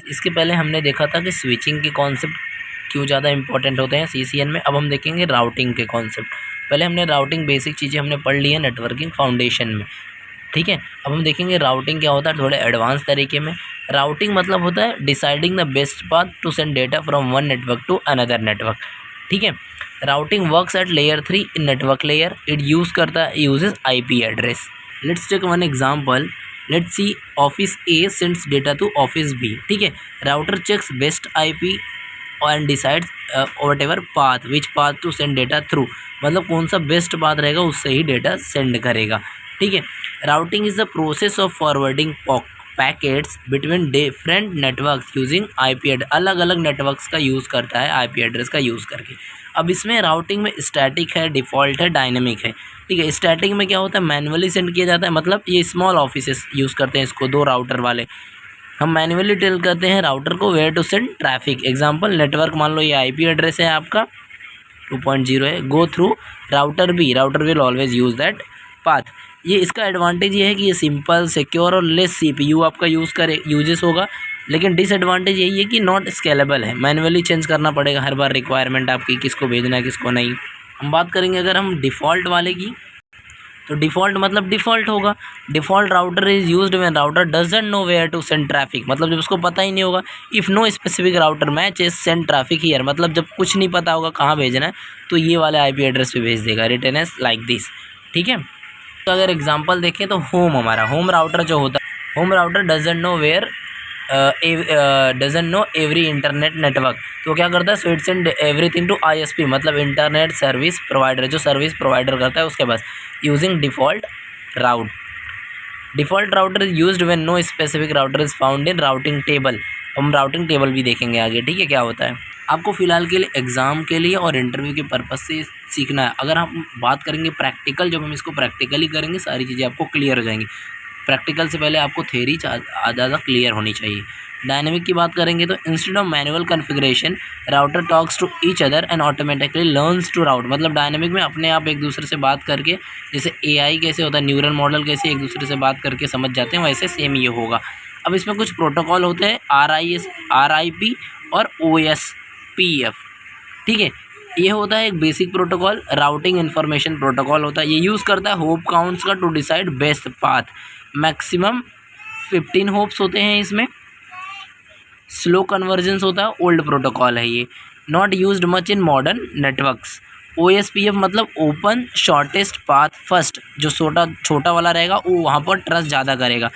इसके पहले हमने देखा था कि स्विचिंग के कॉन्सेप्ट क्यों ज़्यादा इंपॉर्टेंट होते हैं सीसीएन में। अब हम देखेंगे राउटिंग के कॉन्सेप्ट। पहले हमने राउटिंग बेसिक चीज़ें हमने पढ़ ली है नेटवर्किंग फाउंडेशन में, ठीक है। अब हम देखेंगे राउटिंग क्या होता है थोड़े एडवांस तरीके में। राउटिंग मतलब होता है deciding the best path to send data from one network to another network, ठीक है। Routing works at layer 3 in network layer. It uses IP address. Let's take one example. Let's see office A sends data to office B, ठीक है। Router checks best IP and decides whatever path which path to send data through, मतलब कौन सा best path रहेगा उससे ही data send करेगा, ठीक है। Routing is the process of forwarding packets between different networks using IP address. अलग अलग नेटवर्क्स का यूज़ करता है आईपी एड्रेस का यूज़ करके। अब इसमें राउटिंग में स्टैटिक है, डिफ़ॉल्ट है, डायनेमिक है, ठीक है। स्टैटिक में क्या होता है मैनुअली सेंड किया जाता है, मतलब ये स्मॉल ऑफिसेस यूज़ करते हैं इसको, 2 राउटर वाले। हम मैनुअली टेल करते हैं राउटर को where to send traffic. Example network मान लो ये आईपी एड्रेस है आपका 2.0 है, go through router B, router will always use that path. ये इसका एडवांटेज ये है कि ये सिंपल, सिक्योर और लेस सीपीयू आपका यूजेस होगा। लेकिन डिसएडवांटेज यही है कि नॉट स्केलेबल है, मैनुअली चेंज करना पड़ेगा हर बार रिक्वायरमेंट आपकी, किसको भेजना है किसको नहीं। हम बात करेंगे अगर हम डिफ़ॉल्ट वाले की, तो डिफ़ॉल्ट मतलब डिफ़ॉल्ट होगा। Default router is used when router doesn't know where to send traffic, मतलब जब उसको पता ही नहीं होगा। If no specific router match is send traffic here, मतलब जब कुछ नहीं पता होगा कहाँ भेजना है तो ये वाले आईपी एड्रेस पे भेज देगा, रिटन एज लाइक दिस, ठीक है। तो अगर एग्जांपल देखें तो हमारा होम राउटर जो होता है, home router doesn't know every internet network, तो क्या करता है so it send everything to ISP, मतलब इंटरनेट सर्विस प्रोवाइडर, जो सर्विस प्रोवाइडर करता है उसके पास, using default route. Default router is used when no specific router is found in routing table. हम राउटिंग टेबल भी देखेंगे आगे, ठीक है, क्या होता है। आपको फ़िलहाल के लिए एग्ज़ाम के लिए और इंटरव्यू के पर्पज़ से सीखना है। अगर हम बात करेंगे प्रैक्टिकल, जब हम इसको प्रैक्टिकली करेंगे सारी चीज़ें आपको क्लियर हो जाएंगी। प्रैक्टिकल से पहले आपको थ्योरी ज़्यादा क्लियर होनी चाहिए। डायनेमिक की बात करेंगे तो instead of manual configuration router talks to each other and automatically learns to route, मतलब डायनेमिक में अपने आप एक दूसरे से बात करके, जैसे एआई कैसे होता है, न्यूरल मॉडल कैसे एक दूसरे से बात करके समझ जाते हैं, वैसे सेम ये होगा। अब इसमें कुछ प्रोटोकॉल होते हैं RIP और OSPF, ठीक है। ये होता है एक basic protocol, routing information protocol होता है। ये यूज़ करता है होप काउंट्स का to decide best path. Maximum 15 hops होते हैं इसमें। स्लो कन्वर्जेंस होता है, ओल्ड प्रोटोकॉल है ये, not used much in modern networks. OSPF मतलब ओपन शॉर्टेस्ट पाथ फर्स्ट, जो छोटा वाला रहेगा वो वहाँ पर ट्रस्ट ज़्यादा करेगा।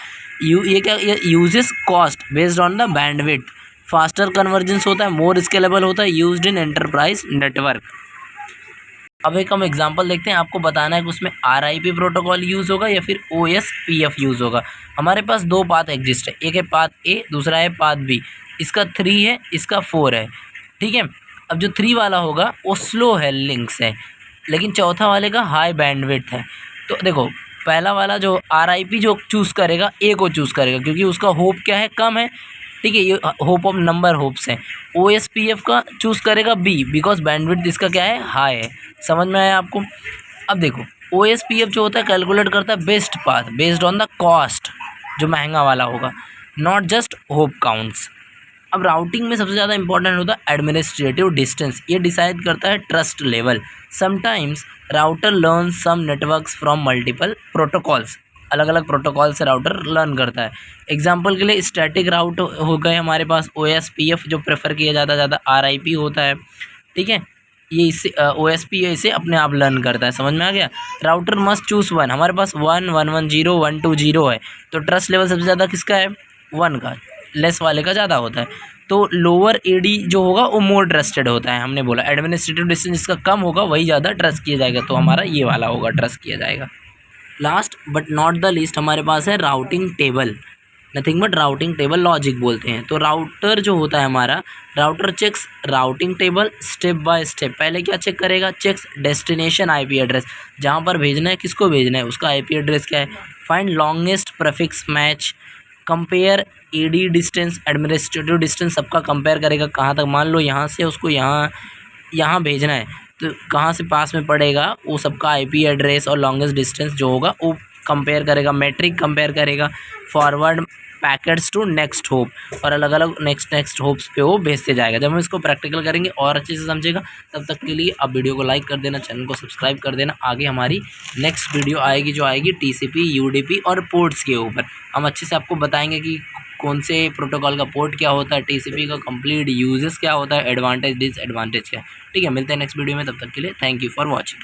ये क्या, ये uses cost based on the bandwidth. Faster convergence होता है, मोर स्केलेबल होता है, यूज्ड इन एंटरप्राइज नेटवर्क। अब एक हम एग्जांपल देखते हैं, आपको बताना है कि उसमें RIP प्रोटोकॉल यूज़ होगा या फिर OSPF यूज़ होगा। हमारे पास 2 पाथ एग्जिस्ट है, एक है पाथ ए, दूसरा है पाथ बी। इसका 3 है, इसका 4 है, ठीक है। अब जो 3 वाला होगा वो स्लो है, लिंक्स है, लेकिन चौथा वाले का हाई बैंडविड्थ है। तो देखो पहला वाला जो RIP जो चूज़ करेगा ए को चूज़ करेगा, क्योंकि उसका होप क्या है, कम है, ठीक है, ये होप ऑफ नंबर होप्स है। OSPF का चूज़ करेगा बी, बिकॉज बैंडविड्थ इसका क्या है, हाई है। समझ में आया आपको। अब देखो OSPF जो होता है कैलकुलेट करता है best path based on the cost, जो महंगा वाला होगा, नॉट जस्ट होप काउंट्स। अब राउटिंग में सबसे ज़्यादा इंपॉर्टेंट होता है एडमिनिस्ट्रेटिव डिस्टेंस, ये डिसाइड करता है trust level. Sometimes router learn some networks from multiple protocols, अलग अलग प्रोटोकॉल से राउटर लर्न करता है। एग्जांपल के लिए स्टैटिक राउट हो गए हमारे पास, OSPF जो प्रेफर किया जाता है ज़्यादा, RIP होता है, ठीक है। ये इससे OSPF इसे अपने आप लर्न करता है, समझ में आ गया। राउटर मस्ट चूज़ 1, हमारे पास 1 1 1 0 1 2 0 है, तो ट्रस्ट लेवल सबसे ज़्यादा किसका है, 1 का, लेस वाले का ज़्यादा होता है। तो लोअर AD जो होगा वो मोर ट्रस्टेड होता है, हमने बोला एडमिनिस्ट्रेटिव डिस्टेंस जिसका कम होगा वही ज़्यादा ट्रस्ट किया जाएगा, तो हमारा ये वाला होगा, ट्रस्ट किया जाएगा। Last but not the least हमारे पास है routing table, nothing but routing table logic बोलते हैं। तो राउटर जो होता है हमारा, router checks routing table step by step. पहले क्या चेक करेगा, चेक्स डेस्टिनेशन IP एड्रेस, जहाँ पर भेजना है किसको भेजना है उसका IP एड्रेस क्या है। Find longest prefix match, compare AD distance, administrative distance सबका कंपेयर करेगा, कहाँ तक, मान लो यहाँ से उसको यहाँ भेजना है तो कहाँ से पास में पड़ेगा, वो सबका IP एड्रेस और लॉन्गेस्ट डिस्टेंस जो होगा वो कंपेयर करेगा, मैट्रिक कंपेयर करेगा। Forward packets to next hop, और अलग अलग नेक्स्ट होप्स पे वो भेजते जाएगा। जब हम इसको प्रैक्टिकल करेंगे और अच्छे से समझेगा। तब तक के लिए आप वीडियो को लाइक कर देना, चैनल को सब्सक्राइब कर देना। आगे हमारी नेक्स्ट वीडियो आएगी जो आएगी TCP UDP और पोर्ट्स के ऊपर। हम अच्छे से आपको बताएंगे कि कौन से प्रोटोकॉल का पोर्ट क्या होता है, TCP का कंप्लीट यूजेस क्या होता है, एडवांटेज डिसएडवांटेज क्या है। ठीक है, मिलते हैं नेक्स्ट वीडियो में। तब तक के लिए थैंक यू फॉर वॉचिंग।